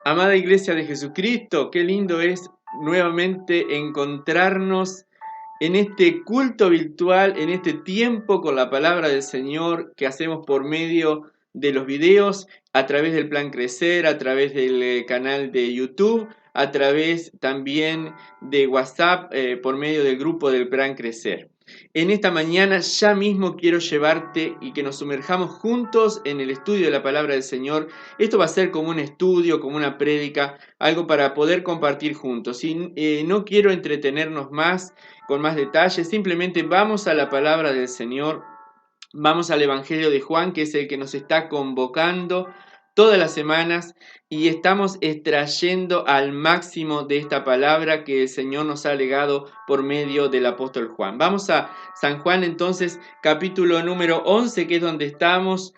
Amada Iglesia de Jesucristo, qué lindo es nuevamente encontrarnos en este culto virtual, en este tiempo con la palabra del Señor que hacemos por medio de los videos, a través del Plan Crecer, a través del canal de YouTube, a través también de WhatsApp, por medio del grupo del Plan Crecer. En esta mañana ya mismo quiero llevarte y que nos sumerjamos juntos en el estudio de la palabra del Señor. Esto va a ser como un estudio, como una prédica, algo para poder compartir juntos. Y no quiero entretenernos más con más detalles, simplemente vamos a la palabra del Señor, vamos al Evangelio de Juan, que es el que nos está convocando todas las semanas y estamos extrayendo al máximo de esta palabra que el Señor nos ha legado por medio del apóstol Juan. Vamos a San Juan entonces, capítulo número 11, que es donde estamos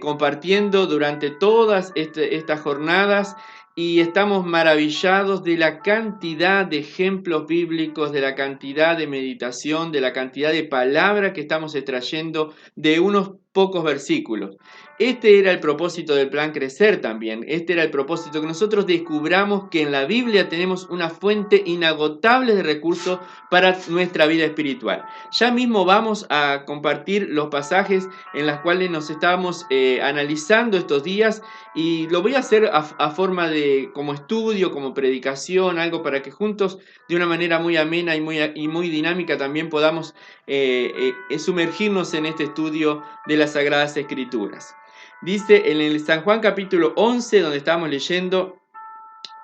compartiendo durante todas estas jornadas. Y estamos maravillados de la cantidad de ejemplos bíblicos, de la cantidad de meditación, de la cantidad de palabra que estamos extrayendo de unos pocos versículos. Este era el propósito del Plan Crecer también. Este era el propósito, que nosotros descubramos que en la Biblia tenemos una fuente inagotable de recursos para nuestra vida espiritual. Ya mismo vamos a compartir los pasajes en los cuales nos estamos analizando estos días, y lo voy a hacer a forma de como estudio, como predicación, algo para que juntos de una manera muy amena y muy dinámica también podamos sumergirnos en este estudio de las Sagradas Escrituras. Dice en el San Juan capítulo 11, donde estamos leyendo,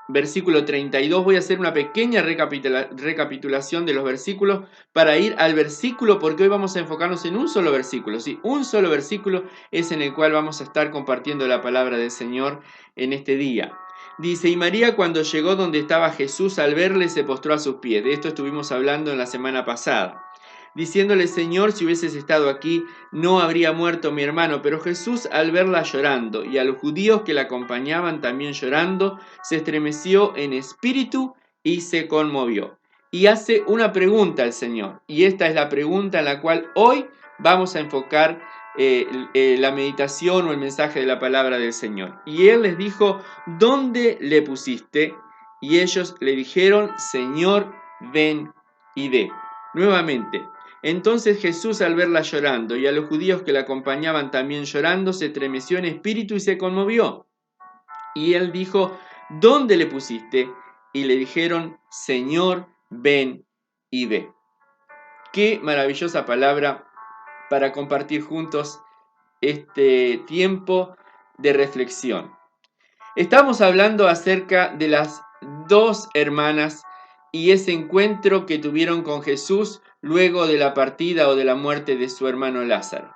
versículo 32, voy a hacer una pequeña recapitulación de los versículos para ir al versículo, porque hoy vamos a enfocarnos en un solo versículo, ¿sí? Un solo versículo es en el cual vamos a estar compartiendo la palabra del Señor en este día. Dice: y María, cuando llegó donde estaba Jesús, al verle se postró a sus pies. De esto estuvimos hablando en la semana pasada, diciéndole: Señor, si hubieses estado aquí, no habría muerto mi hermano. Pero Jesús, al verla llorando, y a los judíos que la acompañaban también llorando, se estremeció en espíritu y se conmovió. Y hace una pregunta al Señor, y esta es la pregunta en la cual hoy vamos a enfocar la meditación o el mensaje de la palabra del Señor. Y Él les dijo: ¿dónde le pusiste? Y ellos le dijeron: Señor, ven y ve. Nuevamente: entonces Jesús, al verla llorando y a los judíos que la acompañaban también llorando, se estremeció en espíritu y se conmovió. Y él dijo: ¿dónde le pusiste? Y le dijeron: Señor, ven y ve. Qué maravillosa palabra para compartir juntos este tiempo de reflexión. Estamos hablando acerca de las dos hermanas y ese encuentro que tuvieron con Jesús luego de la partida o de la muerte de su hermano Lázaro.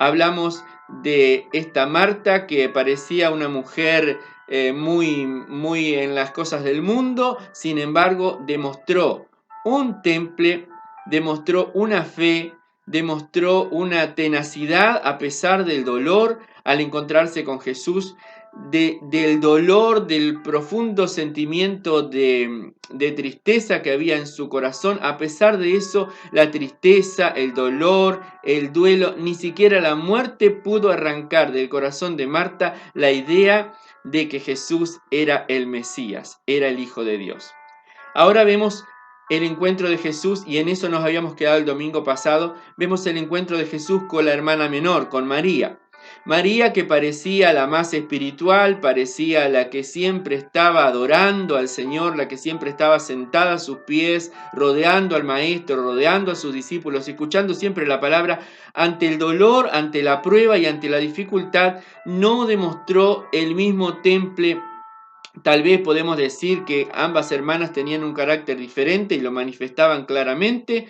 Hablamos de esta Marta, que parecía una mujer muy en las cosas del mundo, sin embargo demostró un temple, demostró una fe, demostró una tenacidad a pesar del dolor al encontrarse con Jesús, del dolor, del profundo sentimiento de tristeza que había en su corazón. A pesar de eso, la tristeza, el dolor, el duelo, ni siquiera la muerte pudo arrancar del corazón de Marta la idea de que Jesús era el Mesías, era el Hijo de Dios. Ahora vemos el encuentro de Jesús, y en eso nos habíamos quedado el domingo pasado. Vemos el encuentro de Jesús con la hermana menor, con María. María, que parecía la más espiritual, parecía la que siempre estaba adorando al Señor, la que siempre estaba sentada a sus pies, rodeando al Maestro, rodeando a sus discípulos, escuchando siempre la palabra. Ante el dolor, ante la prueba y ante la dificultad, no demostró el mismo temple. Tal vez podemos decir que ambas hermanas tenían un carácter diferente y lo manifestaban claramente.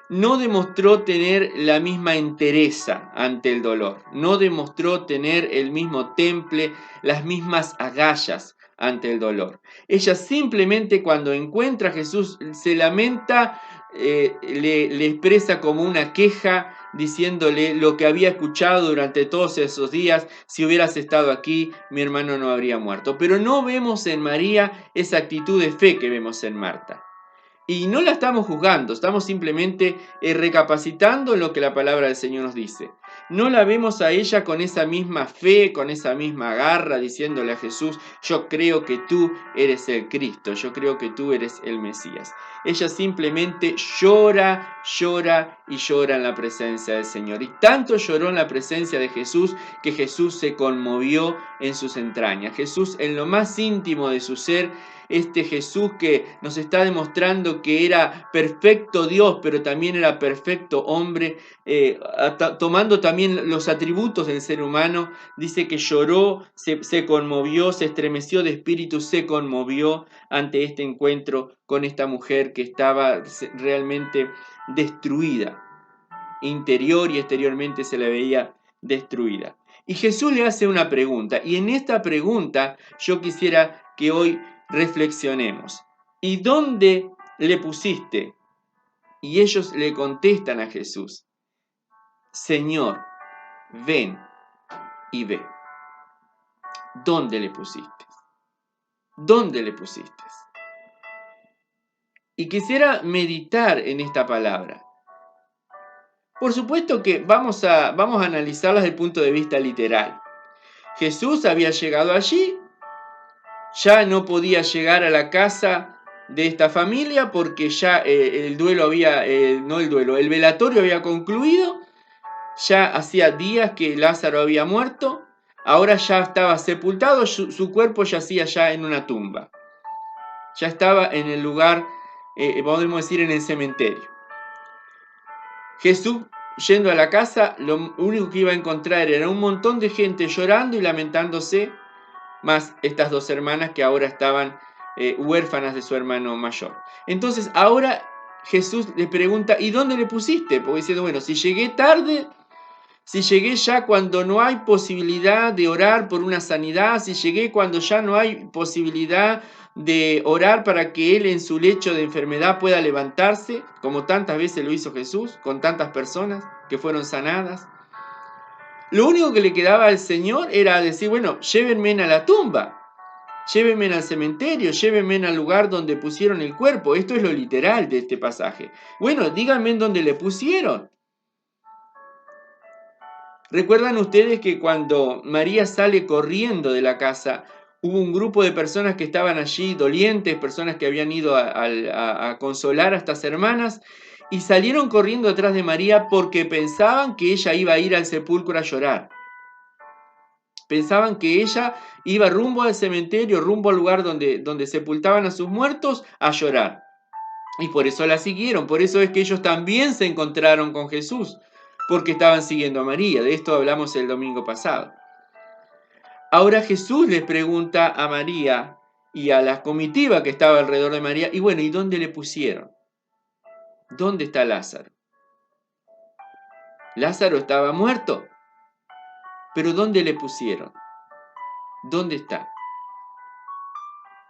No demostró tener la misma entereza ante el dolor, no demostró tener el mismo temple, las mismas agallas ante el dolor. Ella simplemente, cuando encuentra a Jesús, se lamenta, le expresa como una queja, diciéndole lo que había escuchado durante todos esos días: si hubieras estado aquí, mi hermano no habría muerto. Pero no vemos en María esa actitud de fe que vemos en Marta. Y no la estamos juzgando, estamos simplemente recapacitando en lo que la palabra del Señor nos dice. No la vemos a ella con esa misma fe, con esa misma garra, diciéndole a Jesús, yo creo que tú eres el Cristo, yo creo que tú eres el Mesías. Ella simplemente llora, llora y llora en la presencia del Señor. Y tanto lloró en la presencia de Jesús que Jesús se conmovió en sus entrañas. Jesús, en lo más íntimo de su ser, este Jesús que nos está demostrando que era perfecto Dios, pero también era perfecto hombre, tomando también los atributos del ser humano, dice que lloró, se conmovió, se estremeció de espíritu, se conmovió ante este encuentro con esta mujer que estaba realmente destruida, interior y exteriormente se la veía destruida. Y Jesús le hace una pregunta, y en esta pregunta yo quisiera que hoy reflexionemos. ¿Y dónde le pusiste? Y ellos le contestan a Jesús, Señor, ven y ve. ¿Dónde le pusiste? ¿Dónde le pusiste? Y quisiera meditar en esta palabra. Por supuesto que vamos a analizarla desde el punto de vista literal. Jesús había llegado allí, ya no podía llegar a la casa de esta familia porque ya el velatorio había concluido, ya hacía días que Lázaro había muerto, ahora ya estaba sepultado, su cuerpo yacía ya en una tumba, ya estaba en el lugar, podemos decir en el cementerio. Jesús, yendo a la casa, lo único que iba a encontrar era un montón de gente llorando y lamentándose, más estas dos hermanas que ahora estaban huérfanas de su hermano mayor. Entonces ahora Jesús le pregunta, ¿y dónde le pusiste? Porque diciendo, bueno, si llegué tarde, si llegué ya cuando no hay posibilidad de orar por una sanidad, si llegué cuando ya no hay posibilidad de orar para que él en su lecho de enfermedad pueda levantarse, como tantas veces lo hizo Jesús, con tantas personas que fueron sanadas. Lo único que le quedaba al Señor era decir, bueno, llévenme a la tumba, llévenme al cementerio, llévenme al lugar donde pusieron el cuerpo. Esto es lo literal de este pasaje. Bueno, díganme en dónde le pusieron. ¿Recuerdan ustedes que cuando María sale corriendo de la casa, hubo un grupo de personas que estaban allí, dolientes, personas que habían ido a consolar a estas hermanas, y salieron corriendo detrás de María porque pensaban que ella iba a ir al sepulcro a llorar? Pensaban que ella iba rumbo al cementerio, rumbo al lugar donde sepultaban a sus muertos, a llorar. Y por eso la siguieron, por eso es que ellos también se encontraron con Jesús, porque estaban siguiendo a María. De esto hablamos el domingo pasado. Ahora Jesús les pregunta a María y a la comitiva que estaba alrededor de María, y bueno, ¿y dónde le pusieron? ¿Dónde está Lázaro? Lázaro estaba muerto, pero ¿dónde le pusieron? ¿Dónde está?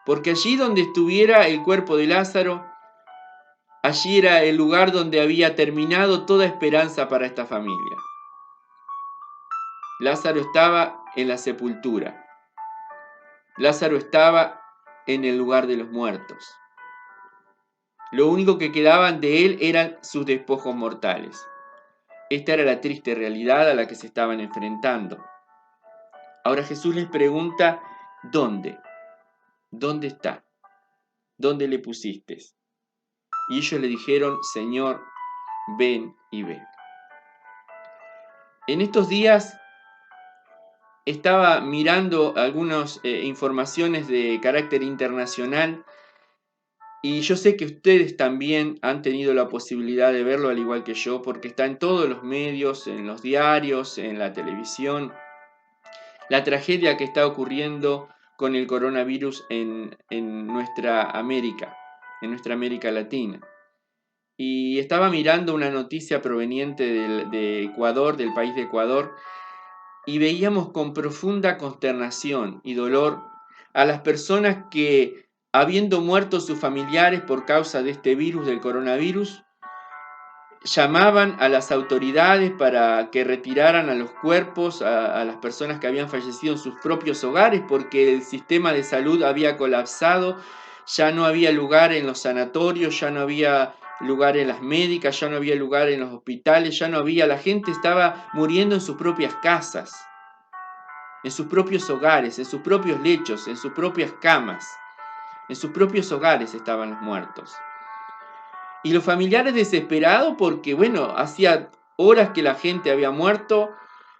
Porque allí donde estuviera el cuerpo de Lázaro, allí era el lugar donde había terminado toda esperanza para esta familia. Lázaro estaba en la sepultura. Lázaro estaba en el lugar de los muertos. Lo único que quedaban de él eran sus despojos mortales. Esta era la triste realidad a la que se estaban enfrentando. Ahora Jesús les pregunta, ¿dónde? ¿Dónde está? ¿Dónde le pusiste? Y ellos le dijeron, Señor, ven y ve. En estos días estaba mirando algunas informaciones de carácter internacional y yo sé que ustedes también han tenido la posibilidad de verlo al igual que yo, porque está en todos los medios, en los diarios, en la televisión, la tragedia que está ocurriendo con el coronavirus en nuestra América Latina. Y estaba mirando una noticia proveniente de Ecuador, del país de Ecuador, y veíamos con profunda consternación y dolor a las personas que, habiendo muerto sus familiares por causa de este virus, del coronavirus, llamaban a las autoridades para que retiraran a los cuerpos, a las personas que habían fallecido en sus propios hogares, porque el sistema de salud había colapsado, ya no había lugar en los sanatorios, ya no había lugar en las médicas, ya no había lugar en los hospitales, ya no había, la gente estaba muriendo en sus propias casas, en sus propios hogares, en sus propios lechos, en sus propias camas, en sus propios hogares estaban los muertos. Y los familiares desesperados porque, bueno, hacía horas que la gente había muerto,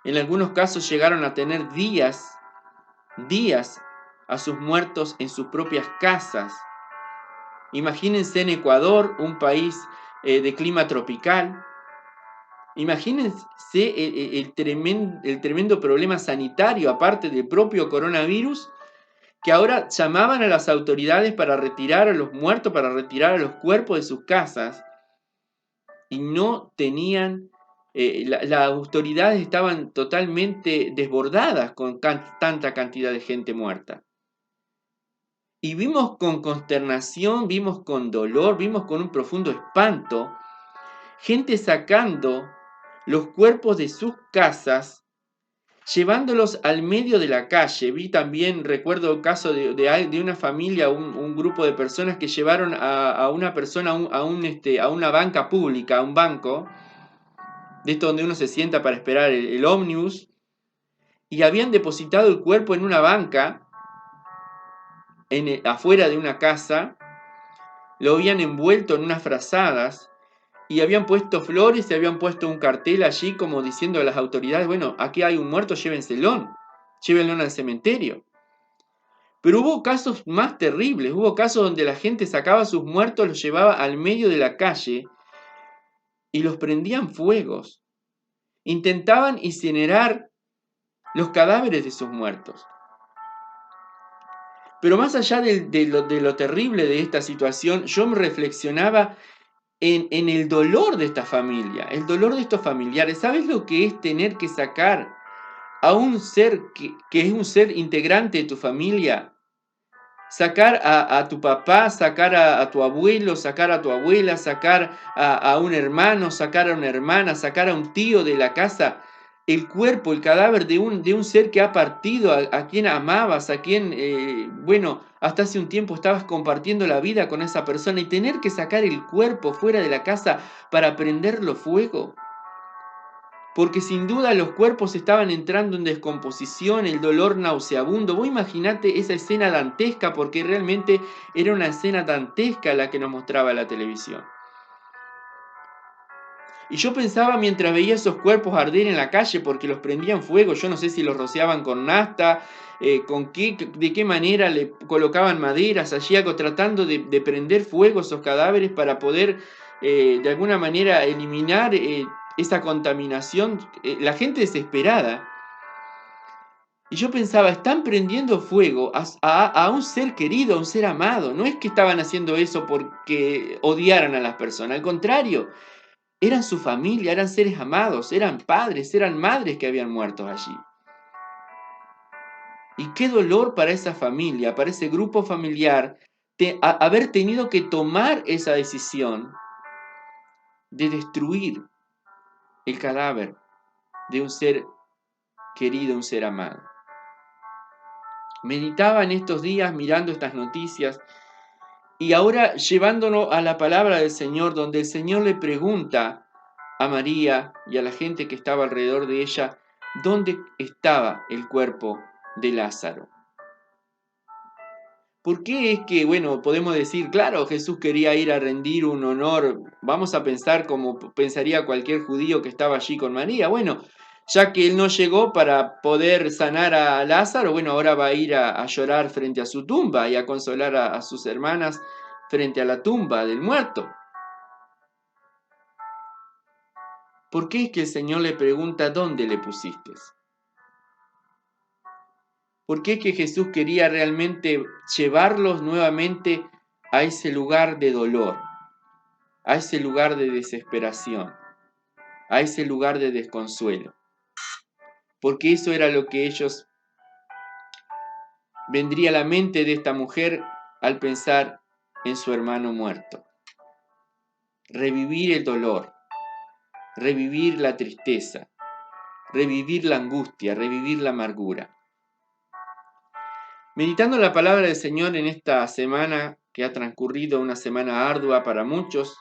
en algunos casos llegaron a tener días a sus muertos en sus propias casas. Imagínense en Ecuador, un país de clima tropical. Imagínense el tremendo problema sanitario, aparte del propio coronavirus, que ahora llamaban a las autoridades para retirar a los muertos, para retirar a los cuerpos de sus casas, y no tenían, las autoridades estaban totalmente desbordadas con tanta cantidad de gente muerta. Y vimos con consternación, vimos con dolor, vimos con un profundo espanto, gente sacando los cuerpos de sus casas, llevándolos al medio de la calle. Vi también, recuerdo el caso de una familia, un grupo de personas que llevaron a una persona a una banca pública, a un banco, de esto donde uno se sienta para esperar el ómnibus, y habían depositado el cuerpo en una banca, afuera de una casa, lo habían envuelto en unas frazadas, y habían puesto flores y habían puesto un cartel allí como diciendo a las autoridades, bueno, aquí hay un muerto, llévenlo al cementerio. Pero hubo casos más terribles, hubo casos donde la gente sacaba sus muertos, los llevaba al medio de la calle y los prendían fuegos. Intentaban incinerar los cadáveres de sus muertos. Pero más allá de lo terrible de esta situación, yo me reflexionaba en el dolor de esta familia, el dolor de estos familiares. ¿Sabes lo que es tener que sacar a un ser que es un ser integrante de tu familia? Sacar a tu papá, sacar a tu abuelo, sacar a tu abuela, sacar a un hermano, sacar a una hermana, sacar a un tío de la casa, el cuerpo, el cadáver de un ser que ha partido, a quien amabas, a quien, bueno, hasta hace un tiempo estabas compartiendo la vida con esa persona, y tener que sacar el cuerpo fuera de la casa para prenderlo fuego. Porque sin duda los cuerpos estaban entrando en descomposición, el dolor nauseabundo. Vos imaginate esa escena dantesca, porque realmente era una escena dantesca la que nos mostraba la televisión. Y yo pensaba mientras veía esos cuerpos arder en la calle, porque los prendían fuego, yo no sé si los rociaban con nafta, de qué manera le colocaban maderas allí, algo, tratando de prender fuego esos cadáveres para poder de alguna manera eliminar esa contaminación, la gente desesperada. Y yo pensaba, están prendiendo fuego a un ser querido, a un ser amado. No es que estaban haciendo eso porque odiaran a las personas, al contrario, eran su familia, eran seres amados, eran padres, eran madres que habían muerto allí. Y qué dolor para esa familia, para ese grupo familiar, haber tenido que tomar esa decisión de destruir el cadáver de un ser querido, un ser amado. Meditaba en estos días mirando estas noticias y ahora llevándonos a la palabra del Señor, donde el Señor le pregunta a María y a la gente que estaba alrededor de ella, ¿dónde estaba el cuerpo de Lázaro? ¿Por qué es que, bueno, podemos decir, claro, Jesús quería ir a rendir un honor, vamos a pensar como pensaría cualquier judío que estaba allí con María? Bueno, ya que él no llegó para poder sanar a Lázaro, bueno, ahora va a ir a llorar frente a su tumba y a consolar a sus hermanas frente a la tumba del muerto. ¿Por qué es que el Señor le pregunta dónde le pusiste? ¿Por qué es que Jesús quería realmente llevarlos nuevamente a ese lugar de dolor, a ese lugar de desesperación, a ese lugar de desconsuelo? Porque eso era lo que ellos vendría a la mente de esta mujer al pensar en su hermano muerto. Revivir el dolor, revivir la tristeza, revivir la angustia, revivir la amargura. Meditando la palabra del Señor en esta semana que ha transcurrido, una semana ardua para muchos,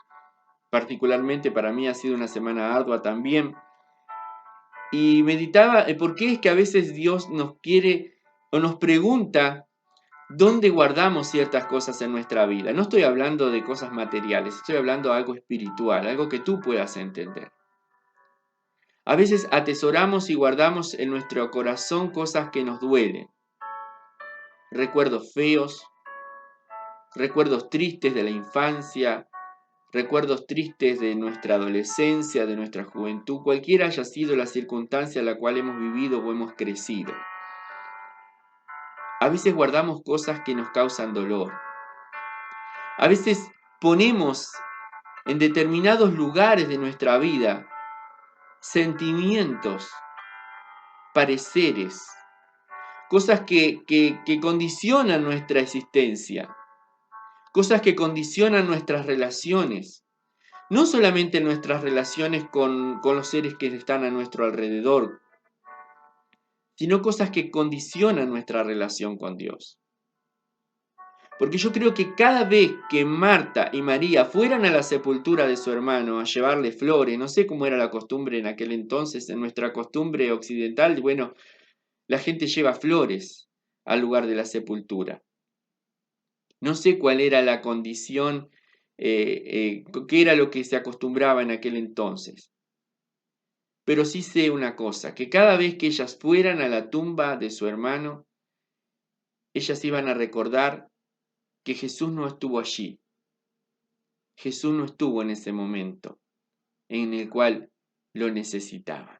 particularmente para mí ha sido una semana ardua también. Y meditaba por qué es que a veces Dios nos quiere o nos pregunta dónde guardamos ciertas cosas en nuestra vida. No estoy hablando de cosas materiales, estoy hablando de algo espiritual, algo que tú puedas entender. A veces atesoramos y guardamos en nuestro corazón cosas que nos duelen. Recuerdos feos, recuerdos tristes de la infancia, recuerdos tristes de nuestra adolescencia, de nuestra juventud, cualquiera haya sido la circunstancia en la cual hemos vivido o hemos crecido. A veces guardamos cosas que nos causan dolor. A veces ponemos en determinados lugares de nuestra vida sentimientos, pareceres, cosas que condicionan nuestra existencia, cosas que condicionan nuestras relaciones, no solamente nuestras relaciones con los seres que están a nuestro alrededor, sino cosas que condicionan nuestra relación con Dios. Porque yo creo que cada vez que Marta y María fueran a la sepultura de su hermano a llevarle flores, no sé cómo era la costumbre en aquel entonces, en nuestra costumbre occidental, bueno, la gente lleva flores al lugar de la sepultura. No sé cuál era la condición, qué era lo que se acostumbraba en aquel entonces. Pero sí sé una cosa, que cada vez que ellas fueran a la tumba de su hermano, ellas iban a recordar que Jesús no estuvo allí. Jesús no estuvo en ese momento en el cual lo necesitaban.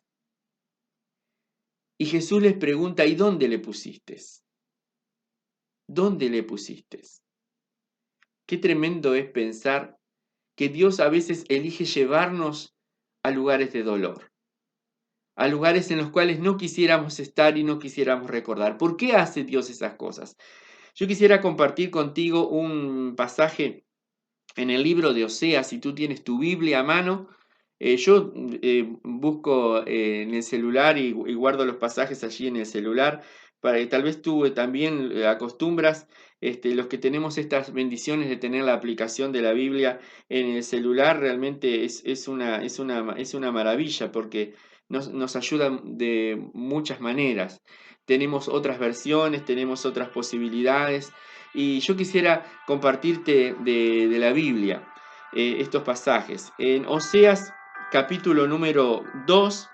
Y Jesús les pregunta, ¿y dónde le pusiste? ¿Dónde le pusiste? Qué tremendo es pensar que Dios a veces elige llevarnos a lugares de dolor, a lugares en los cuales no quisiéramos estar y no quisiéramos recordar. ¿Por qué hace Dios esas cosas? Yo quisiera compartir contigo un pasaje en el libro de Oseas. Si tú tienes tu Biblia a mano, yo busco en el celular y guardo los pasajes allí en el celular, para que tal vez tú también acostumbras, los que tenemos estas bendiciones de tener la aplicación de la Biblia en el celular, realmente es una maravilla porque nos ayuda de muchas maneras. Tenemos otras versiones, tenemos otras posibilidades. Y yo quisiera compartirte de la Biblia estos pasajes. En Oseas capítulo número 2,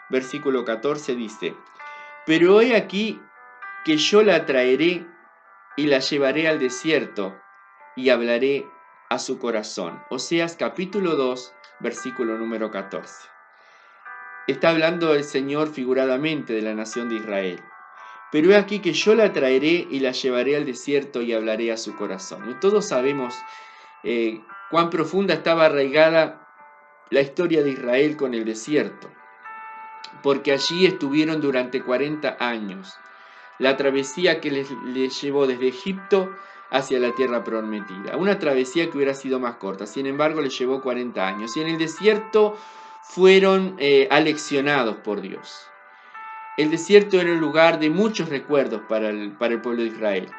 versículo 14 dice, pero he aquí que yo la traeré y la llevaré al desierto y hablaré a su corazón. Oseas capítulo 2, versículo número 14. Está hablando el Señor figuradamente de la nación de Israel. Pero he aquí que yo la traeré y la llevaré al desierto y hablaré a su corazón. Y todos sabemos cuán profunda estaba arraigada la historia de Israel con el desierto, porque allí estuvieron durante 40 años. La travesía que les llevó desde Egipto hacia la tierra prometida. Una travesía que hubiera sido más corta, sin embargo les llevó 40 años. Y en el desierto fueron aleccionados por Dios. El desierto era un lugar de muchos recuerdos para el pueblo de Israel.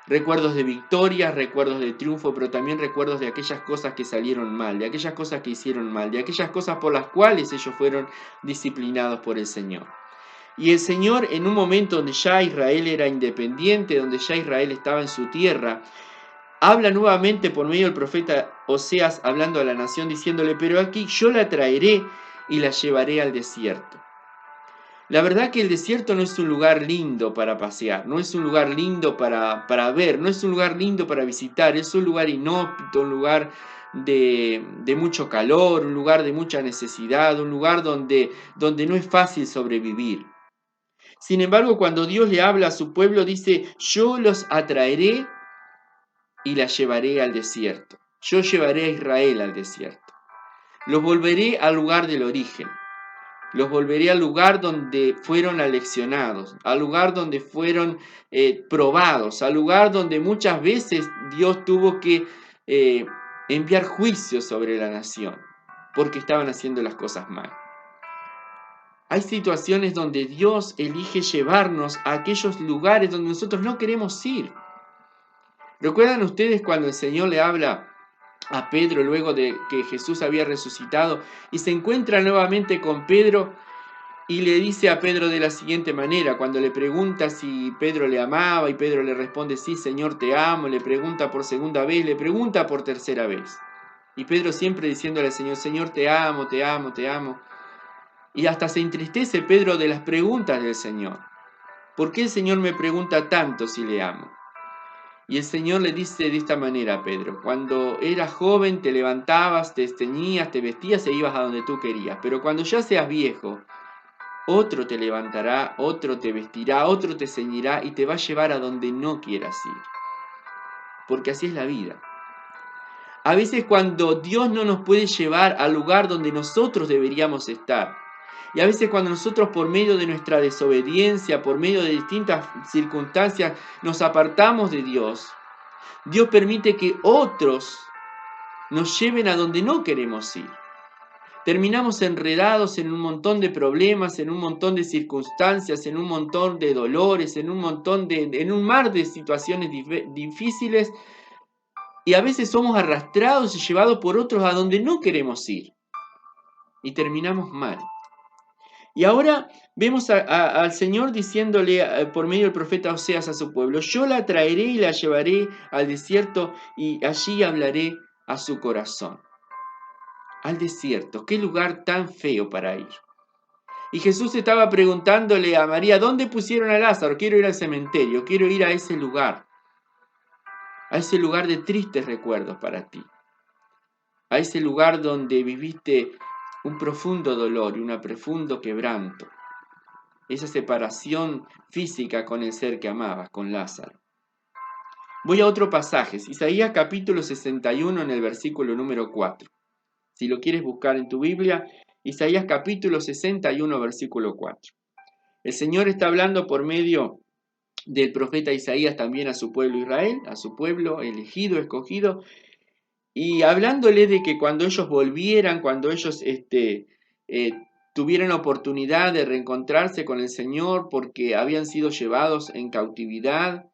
Recuerdos de victorias, recuerdos de triunfo, pero también recuerdos de aquellas cosas que salieron mal, de aquellas cosas que hicieron mal, de aquellas cosas por las cuales ellos fueron disciplinados por el Señor. Y el Señor, en un momento donde ya Israel era independiente, donde ya Israel estaba en su tierra, habla nuevamente por medio del profeta Oseas, hablando a la nación, diciéndole, pero aquí yo la traeré y la llevaré al desierto. La verdad que el desierto no es un lugar lindo para pasear, no es un lugar lindo para ver, no es un lugar lindo para visitar, es un lugar inhóspito, un lugar de mucho calor, un lugar de mucha necesidad, un lugar donde no es fácil sobrevivir. Sin embargo, cuando Dios le habla a su pueblo, dice, yo los atraeré y la llevaré al desierto. Yo llevaré a Israel al desierto. Los volveré al lugar del origen. Los volveré al lugar donde fueron aleccionados, al lugar donde fueron probados, al lugar donde muchas veces Dios tuvo que enviar juicio sobre la nación, porque estaban haciendo las cosas mal. Hay situaciones donde Dios elige llevarnos a aquellos lugares donde nosotros no queremos ir. ¿Recuerdan ustedes cuando el Señor le habla a Pedro luego de que Jesús había resucitado y se encuentra nuevamente con Pedro y le dice a Pedro de la siguiente manera, cuando le pregunta si Pedro le amaba y Pedro le responde, sí, Señor, te amo, le pregunta por segunda vez, le pregunta por tercera vez. Y Pedro siempre diciéndole al Señor, Señor, te amo, te amo, te amo. Y hasta se entristece Pedro de las preguntas del Señor. ¿Por qué el Señor me pregunta tanto si le amo? Y el Señor le dice de esta manera a Pedro, cuando eras joven te levantabas, te ceñías, te vestías e ibas a donde tú querías, pero cuando ya seas viejo, otro te levantará, otro te vestirá, otro te ceñirá y te va a llevar a donde no quieras ir. Porque así es la vida. A veces cuando Dios no nos puede llevar al lugar donde nosotros deberíamos estar, y a veces cuando nosotros por medio de nuestra desobediencia, por medio de distintas circunstancias, nos apartamos de Dios, Dios permite que otros nos lleven a donde no queremos ir. Terminamos enredados en un montón de problemas, en un montón de circunstancias, en un montón de dolores, en un mar de situaciones difíciles, y a veces somos arrastrados y llevados por otros a donde no queremos ir. Y terminamos mal. Y ahora vemos al Señor diciéndole por medio del profeta Oseas a su pueblo, yo la traeré y la llevaré al desierto y allí hablaré a su corazón. Al desierto, qué lugar tan feo para ir. Y Jesús estaba preguntándole a María, ¿dónde pusieron a Lázaro? Quiero ir al cementerio, quiero ir a ese lugar de tristes recuerdos para ti, a ese lugar donde viviste un profundo dolor y un profundo quebranto, esa separación física con el ser que amabas, con Lázaro. Voy a otro pasaje, Isaías capítulo 61 en el versículo número 4. Si lo quieres buscar en tu Biblia, Isaías capítulo 61, versículo 4. El Señor está hablando por medio del profeta Isaías también a su pueblo Israel, a su pueblo elegido, escogido, y hablándole de que cuando ellos volvieran, cuando ellos tuvieran la oportunidad de reencontrarse con el Señor porque habían sido llevados en cautividad,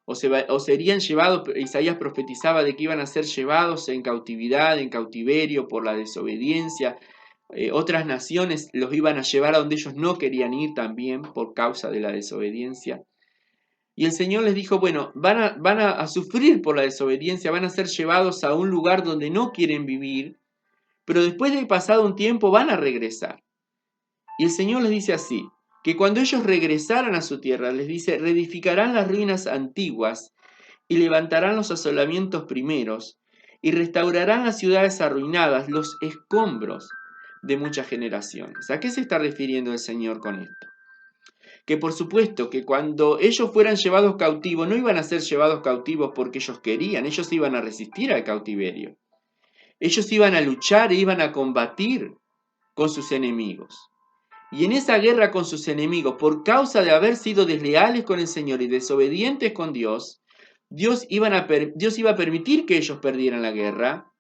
o serían llevados, Isaías profetizaba de que iban a ser llevados en cautividad, en cautiverio por la desobediencia. Otras naciones los iban a llevar a donde ellos no querían ir también por causa de la desobediencia. Y el Señor les dijo, bueno, van a sufrir por la desobediencia, van a ser llevados a un lugar donde no quieren vivir, pero después de pasado un tiempo van a regresar. Y el Señor les dice así, que cuando ellos regresaran a su tierra, les dice, reedificarán las ruinas antiguas y levantarán los asolamientos primeros y restaurarán las ciudades arruinadas, los escombros de muchas generaciones. ¿A qué se está refiriendo el Señor con esto? Que por supuesto que cuando ellos fueran llevados cautivos, no iban a ser llevados cautivos porque ellos querían, ellos iban a resistir al cautiverio. Ellos iban a luchar e iban a combatir con sus enemigos. Y en esa guerra con sus enemigos, por causa de haber sido desleales con el Señor y desobedientes con Dios, Dios iba a permitir que ellos perdieran la guerra.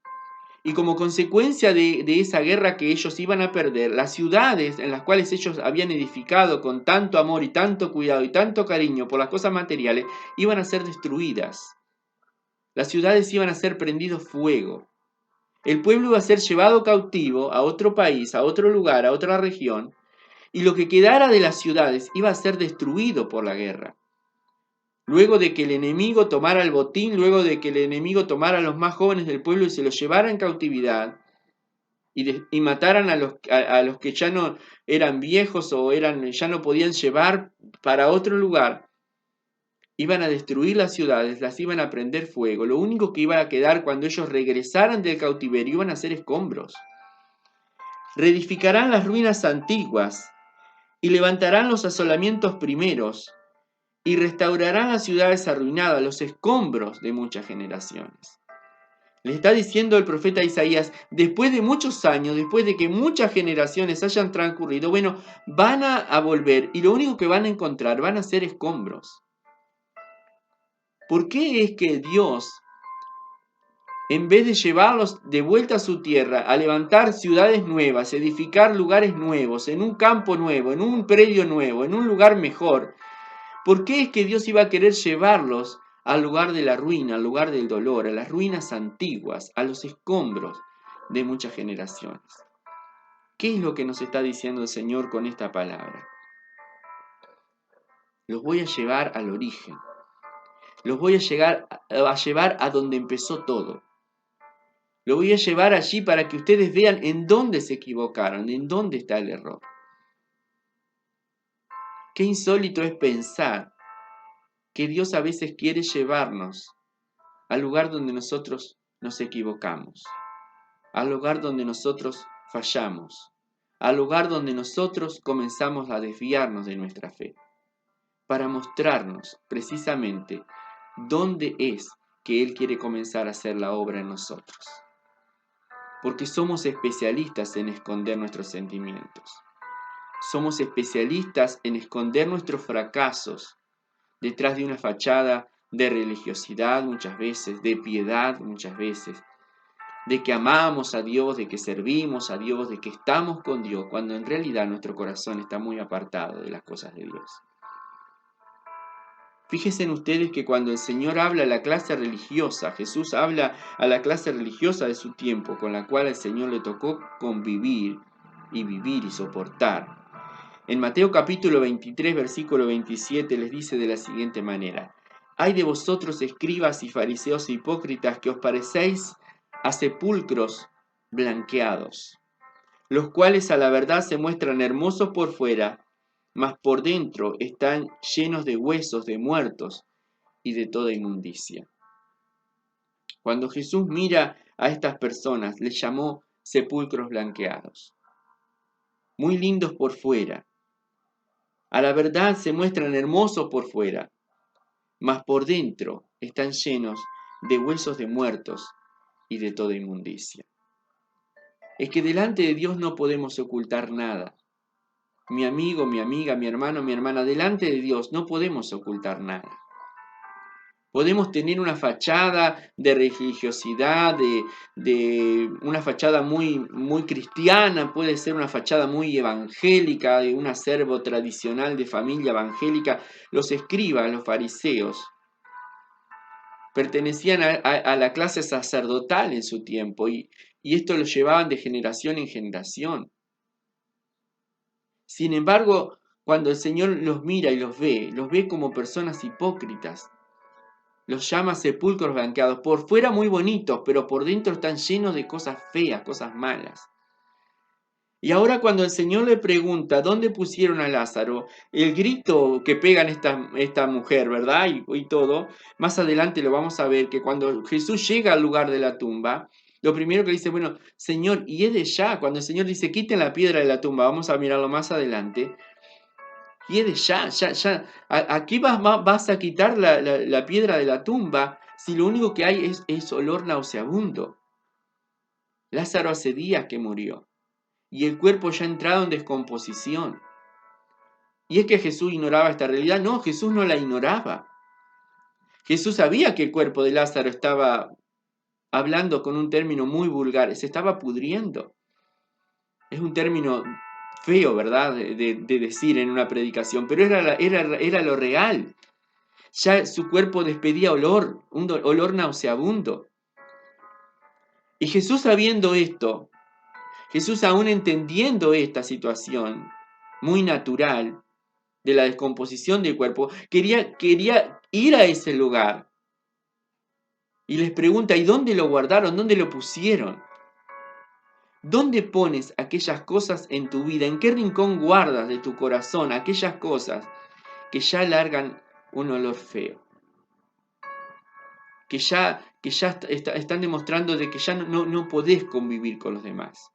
Y como consecuencia de esa guerra que ellos iban a perder, las ciudades en las cuales ellos habían edificado con tanto amor y tanto cuidado y tanto cariño por las cosas materiales, iban a ser destruidas. Las ciudades iban a ser prendidos fuego. El pueblo iba a ser llevado cautivo a otro país, a otro lugar, a otra región, y lo que quedara de las ciudades iba a ser destruido por la guerra. Luego de que el enemigo tomara el botín, luego de que el enemigo tomara a los más jóvenes del pueblo y se los llevara en cautividad, y mataran a los que ya no eran viejos o ya no podían llevar para otro lugar, iban a destruir las ciudades, las iban a prender fuego. Lo único que iba a quedar cuando ellos regresaran del cautiverio iban a ser escombros. Reedificarán las ruinas antiguas y levantarán los asolamientos primeros y restaurarán las ciudades arruinadas, los escombros de muchas generaciones. Le está diciendo el profeta Isaías, después de muchos años, después de que muchas generaciones hayan transcurrido, bueno, van a volver y lo único que van a encontrar van a ser escombros. ¿Por qué es que Dios, en vez de llevarlos de vuelta a su tierra, a levantar ciudades nuevas, edificar lugares nuevos, en un campo nuevo, en un predio nuevo, en un lugar mejor, por qué es que Dios iba a querer llevarlos al lugar de la ruina, al lugar del dolor, a las ruinas antiguas, a los escombros de muchas generaciones. ¿Qué es lo que nos está diciendo el Señor con esta palabra? Los voy a llevar al origen. Los voy a llevar a donde empezó todo. Lo voy a llevar allí para que ustedes vean en dónde se equivocaron, en dónde está el error. Qué insólito es pensar que Dios a veces quiere llevarnos al lugar donde nosotros nos equivocamos, al lugar donde nosotros fallamos, al lugar donde nosotros comenzamos a desviarnos de nuestra fe, para mostrarnos precisamente dónde es que Él quiere comenzar a hacer la obra en nosotros. Porque somos especialistas en esconder nuestros sentimientos. Somos especialistas en esconder nuestros fracasos detrás de una fachada de religiosidad muchas veces, de piedad muchas veces, de que amamos a Dios, de que servimos a Dios, de que estamos con Dios, cuando en realidad nuestro corazón está muy apartado de las cosas de Dios. Fíjense en ustedes que cuando el Señor habla a la clase religiosa, Jesús habla a la clase religiosa de su tiempo, con la cual el Señor le tocó convivir y vivir y soportar. En Mateo capítulo 23, versículo 27 les dice de la siguiente manera: «Ay de vosotros, escribas y fariseos hipócritas, que os parecéis a sepulcros blanqueados, los cuales a la verdad se muestran hermosos por fuera, mas por dentro están llenos de huesos de muertos y de toda inmundicia». Cuando Jesús mira a estas personas, les llamó sepulcros blanqueados, muy lindos por fuera. A la verdad se muestran hermosos por fuera, mas por dentro están llenos de huesos de muertos y de toda inmundicia. Es que delante de Dios no podemos ocultar nada. Mi amigo, mi amiga, mi hermano, mi hermana, delante de Dios no podemos ocultar nada. Podemos tener una fachada de religiosidad, de una fachada muy cristiana, puede ser una fachada muy evangélica, de un acervo tradicional de familia evangélica. Los escribas, los fariseos, pertenecían a la clase sacerdotal en su tiempo y esto lo llevaban de generación en generación. Sin embargo, cuando el Señor los mira y los ve como personas hipócritas. Los llama sepulcros blanqueados. Por fuera muy bonitos, pero por dentro están llenos de cosas feas, cosas malas. Y ahora cuando el Señor le pregunta dónde pusieron a Lázaro, el grito que pegan esta mujer, ¿verdad? Y todo, más adelante lo vamos a ver, que cuando Jesús llega al lugar de la tumba, lo primero que dice, bueno, Señor, y es de ya, cuando el Señor dice, quiten la piedra de la tumba, vamos a mirarlo más adelante, y es de ya. Aquí vas a quitar la piedra de la tumba si lo único que hay es olor nauseabundo. Lázaro hace días que murió y el cuerpo ya ha entrado en descomposición. ¿Y es que Jesús ignoraba esta realidad? No, Jesús no la ignoraba. Jesús sabía que el cuerpo de Lázaro estaba, hablando con un término muy vulgar, se estaba pudriendo. Es un término feo, ¿verdad?, de decir en una predicación, pero era lo real. Ya su cuerpo despedía olor, un olor nauseabundo. Y Jesús sabiendo esto, Jesús aún entendiendo esta situación muy natural de la descomposición del cuerpo, quería ir a ese lugar. Y les pregunta, ¿y dónde lo guardaron? ¿Dónde lo pusieron? ¿Dónde pones aquellas cosas en tu vida? ¿En qué rincón guardas de tu corazón aquellas cosas que ya largan un olor feo? Que ya están demostrando de que ya no podés convivir con los demás.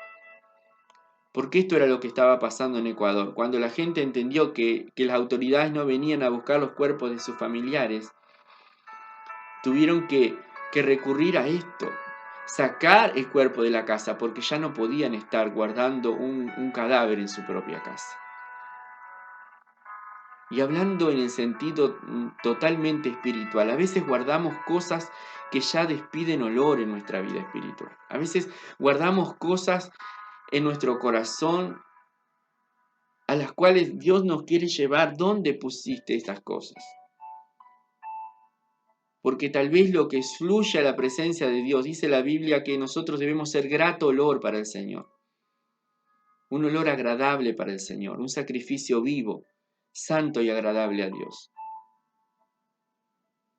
Porque esto era lo que estaba pasando en Ecuador. Cuando la gente entendió que las autoridades no venían a buscar los cuerpos de sus familiares, tuvieron que recurrir a esto, sacar el cuerpo de la casa, porque ya no podían estar guardando un cadáver en su propia casa. Y hablando en el sentido totalmente espiritual, a veces guardamos cosas que ya despiden olor en nuestra vida espiritual. A veces guardamos cosas en nuestro corazón a las cuales Dios nos quiere llevar. ¿Dónde pusiste esas cosas? porque tal vez lo que fluye a la presencia de Dios, dice la Biblia que nosotros debemos ser grato olor para el Señor, un olor agradable para el Señor, un sacrificio vivo, santo y agradable a Dios.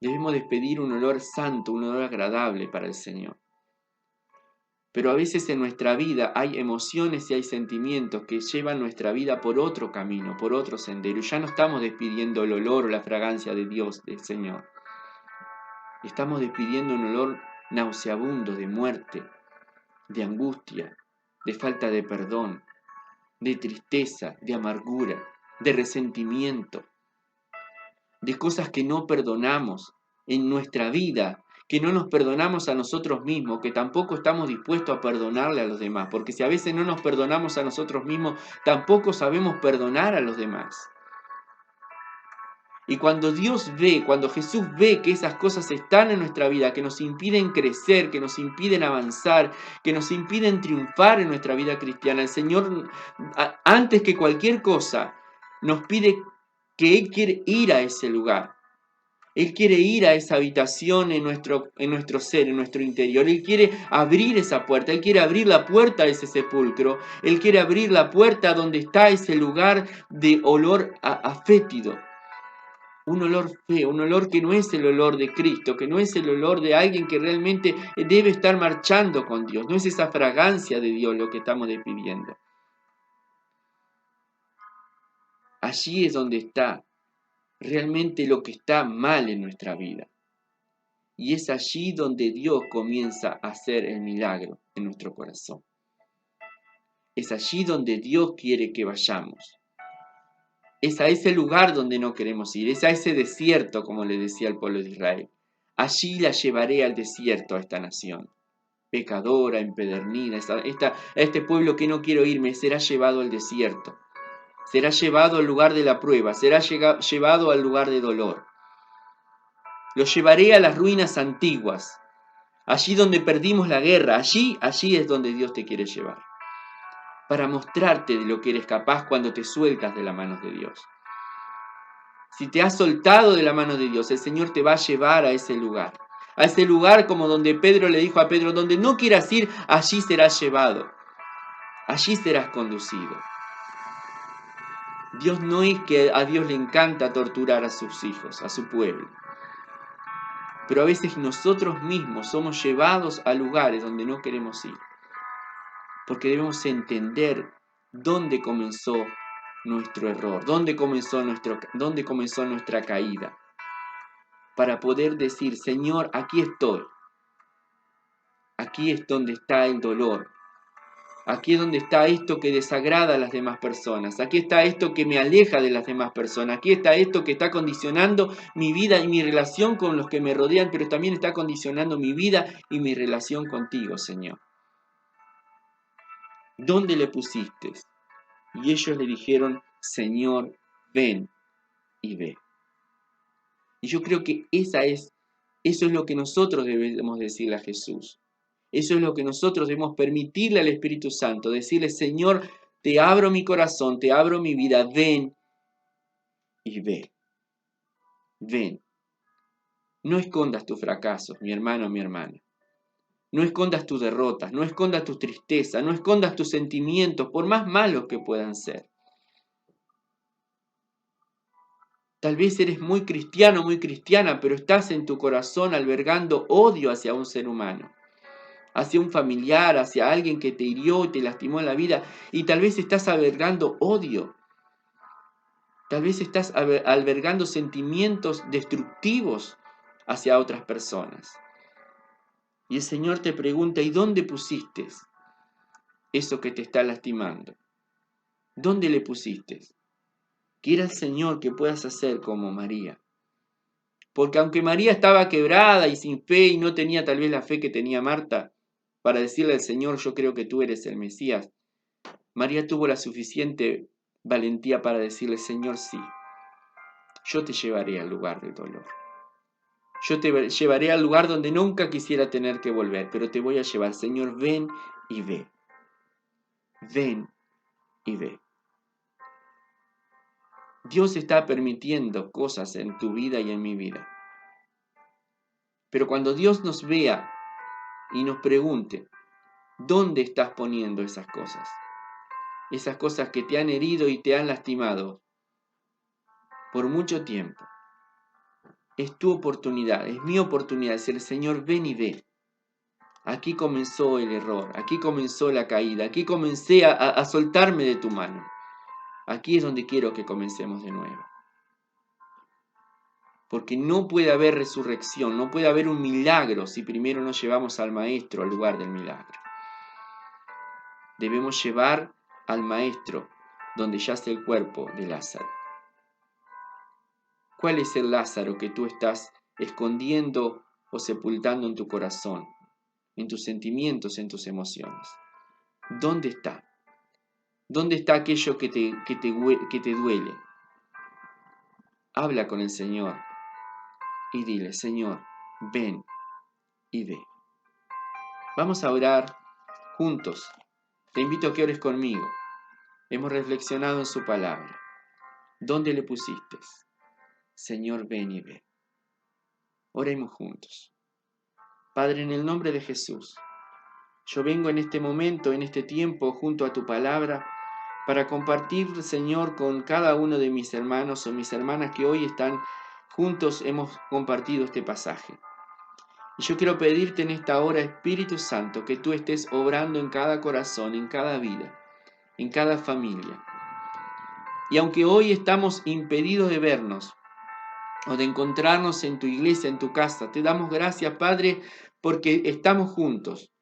Debemos despedir un olor santo, un olor agradable para el Señor. Pero a veces en nuestra vida hay emociones y hay sentimientos que llevan nuestra vida por otro camino, por otro sendero. Y ya no estamos despidiendo el olor o la fragancia de Dios, del Señor. Estamos despidiendo un olor nauseabundo de muerte, de angustia, de falta de perdón, de tristeza, de amargura, de resentimiento, de cosas que no perdonamos en nuestra vida, que no nos perdonamos a nosotros mismos, que tampoco estamos dispuestos a perdonarle a los demás, porque si a veces no nos perdonamos a nosotros mismos, tampoco sabemos perdonar a los demás. Y cuando Dios ve, cuando Jesús ve que esas cosas están en nuestra vida, que nos impiden crecer, que nos impiden avanzar, que nos impiden triunfar en nuestra vida cristiana, el Señor, antes que cualquier cosa, nos pide que Él quiere ir a ese lugar. Él quiere ir a esa habitación en nuestro ser, en nuestro interior. Él quiere abrir esa puerta. Él quiere abrir la puerta a ese sepulcro. Él quiere abrir la puerta donde está ese lugar de olor fétido. Un olor feo, un olor que no es el olor de Cristo, que no es el olor de alguien que realmente debe estar marchando con Dios. No es esa fragancia de Dios lo que estamos despidiendo. Allí es donde está realmente lo que está mal en nuestra vida. Y es allí donde Dios comienza a hacer el milagro en nuestro corazón. Es allí donde Dios quiere que vayamos. Es a ese lugar donde no queremos ir. Es a ese desierto, como le decía al pueblo de Israel. Allí la llevaré al desierto a esta nación. Pecadora, empedernida, a este pueblo que no quiero irme, será llevado al desierto. Será llevado al lugar de la prueba. Será llevado al lugar de dolor. Lo llevaré a las ruinas antiguas. Allí donde perdimos la guerra, allí es donde Dios te quiere llevar. Para mostrarte de lo que eres capaz cuando te sueltas de la mano de Dios. Si te has soltado de la mano de Dios, el Señor te va a llevar a ese lugar. A ese lugar como donde Pedro le dijo a Pedro, donde no quieras ir, allí serás llevado. Allí serás conducido. Dios no es que a Dios le encanta torturar a sus hijos, a su pueblo. Pero a veces nosotros mismos somos llevados a lugares donde no queremos ir. Porque debemos entender dónde comenzó nuestro error, dónde comenzó nuestra caída, para poder decir, Señor, aquí estoy. Aquí es donde está el dolor. Aquí es donde está esto que desagrada a las demás personas. Aquí está esto que me aleja de las demás personas. Aquí está esto que está condicionando mi vida y mi relación con los que me rodean, pero también está condicionando mi vida y mi relación contigo, Señor. ¿Dónde le pusiste? Y ellos le dijeron, Señor, ven y ve. Y yo creo que eso es lo que nosotros debemos decirle a Jesús. Eso es lo que nosotros debemos permitirle al Espíritu Santo, decirle, Señor, te abro mi corazón, te abro mi vida, ven y ve. Ven. No escondas tus fracasos, mi hermano, mi hermana. No escondas tus derrotas, no escondas tus tristezas, no escondas tus sentimientos, por más malos que puedan ser. Tal vez eres muy cristiano, muy cristiana, pero estás en tu corazón albergando odio hacia un ser humano, hacia un familiar, hacia alguien que te hirió y te lastimó en la vida, y tal vez estás albergando odio. Tal vez estás albergando sentimientos destructivos hacia otras personas. Y el Señor te pregunta, ¿y dónde pusiste eso que te está lastimando? ¿Dónde le pusiste? Quiera el Señor que puedas hacer como María. Porque aunque María estaba quebrada y sin fe y no tenía tal vez la fe que tenía Marta para decirle al Señor, yo creo que tú eres el Mesías, María tuvo la suficiente valentía para decirle, Señor, sí, yo te llevaré al lugar del dolor. Yo te llevaré al lugar donde nunca quisiera tener que volver, pero te voy a llevar, Señor, ven y ve. Ven y ve. Dios está permitiendo cosas en tu vida y en mi vida Pero cuando Dios nos vea y nos pregunte, ¿dónde estás poniendo esas cosas? Esas cosas que te han herido y te han lastimado por mucho tiempo. Es tu oportunidad, es mi oportunidad. Es el Señor, ven y ve. Aquí comenzó el error, aquí comenzó la caída, aquí comencé a soltarme de tu mano. Aquí es donde quiero que comencemos de nuevo. Porque no puede haber resurrección, no puede haber un milagro si primero no llevamos al Maestro al lugar del milagro. Debemos llevar al Maestro donde yace el cuerpo de Lázaro. ¿Cuál es el Lázaro que tú estás escondiendo o sepultando en tu corazón, en tus sentimientos, en tus emociones? ¿Dónde está? ¿Dónde está aquello que te duele? Habla con el Señor y dile, Señor, ven y ve. Vamos a orar juntos. Te invito a que ores conmigo. Hemos reflexionado en su palabra. ¿Dónde le pusiste? Señor, ven y ve. Oremos juntos. Padre, en el nombre de Jesús, yo vengo en este momento, en este tiempo, junto a tu palabra, para compartir, Señor, con cada uno de mis hermanos o mis hermanas que hoy están juntos, hemos compartido este pasaje. Y yo quiero pedirte en esta hora, Espíritu Santo, que tú estés obrando en cada corazón, en cada vida, en cada familia. Y aunque hoy estamos impedidos de vernos o de encontrarnos en tu iglesia, en tu casa, te damos gracias, Padre, porque estamos juntos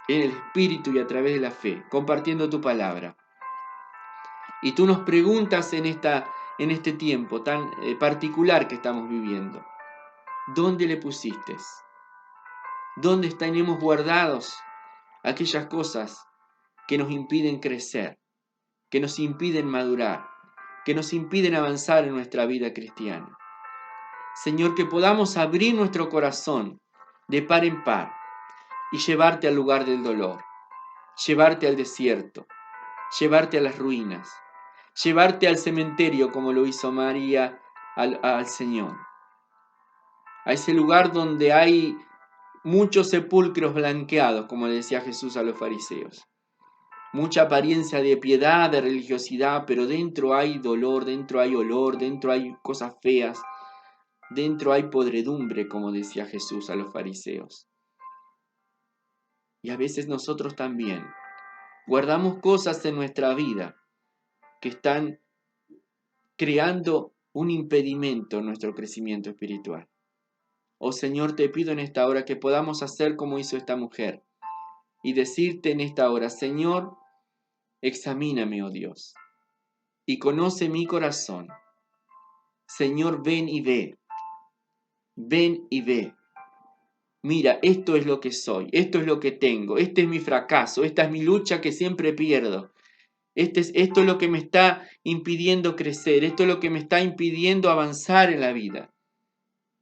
en el Espíritu y a través de la fe, compartiendo tu palabra. Y tú nos preguntas en este tiempo tan particular que estamos viviendo, ¿dónde le pusiste? ¿Dónde tenemos guardados aquellas cosas que nos impiden crecer, que nos impiden madurar, que nos impiden avanzar en nuestra vida cristiana? Señor, que podamos abrir nuestro corazón de par en par y llevarte al lugar del dolor, llevarte al desierto, llevarte a las ruinas, llevarte al cementerio como lo hizo María al Señor, a ese lugar donde hay muchos sepulcros blanqueados, como le decía Jesús a los fariseos. Mucha apariencia de piedad, de religiosidad, pero dentro hay dolor, dentro hay olor, dentro hay cosas feas, dentro hay podredumbre, como decía Jesús a los fariseos. Y a veces nosotros también guardamos cosas en nuestra vida que están creando un impedimento en nuestro crecimiento espiritual. Oh Señor, te pido en esta hora que podamos hacer como hizo esta mujer y decirte en esta hora, Señor, examíname, oh Dios, y conoce mi corazón. Señor, ven y ve, ven y ve. Mira, esto es lo que soy, esto es lo que tengo, este es mi fracaso, esta es mi lucha que siempre pierdo. Esto es lo que me está impidiendo crecer, esto es lo que me está impidiendo avanzar en la vida.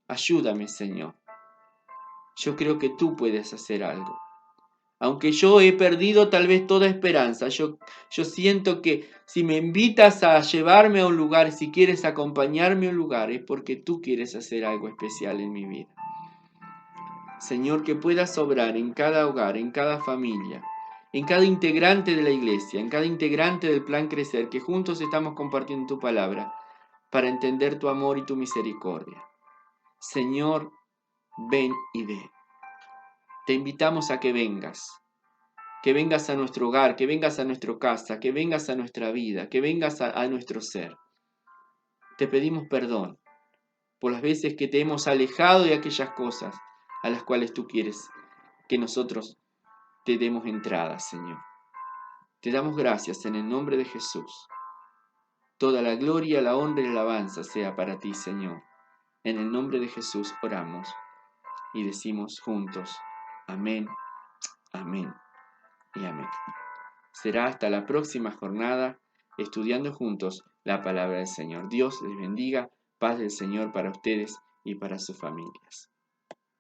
Ayúdame, Señor. Yo creo que tú puedes hacer algo. Aunque yo he perdido tal vez toda esperanza, yo siento que si me invitas a llevarme a un lugar, si quieres acompañarme a un lugar, es porque tú quieres hacer algo especial en mi vida. Señor, que puedas obrar en cada hogar, en cada familia, en cada integrante de la iglesia, en cada integrante del plan Crecer, que juntos estamos compartiendo tu palabra para entender tu amor y tu misericordia. Señor, ven y ve. Te invitamos a que vengas a nuestro hogar, que vengas a nuestra casa, que vengas a nuestra vida, que vengas a nuestro ser. Te pedimos perdón por las veces que te hemos alejado de aquellas cosas a las cuales tú quieres que nosotros te demos entrada, Señor. Te damos gracias en el nombre de Jesús. Toda la gloria, la honra y la alabanza sea para ti, Señor. En el nombre de Jesús oramos y decimos juntos, amén, amén y amén. Será hasta la próxima jornada estudiando juntos la palabra del Señor. Dios les bendiga, paz del Señor para ustedes y para sus familias.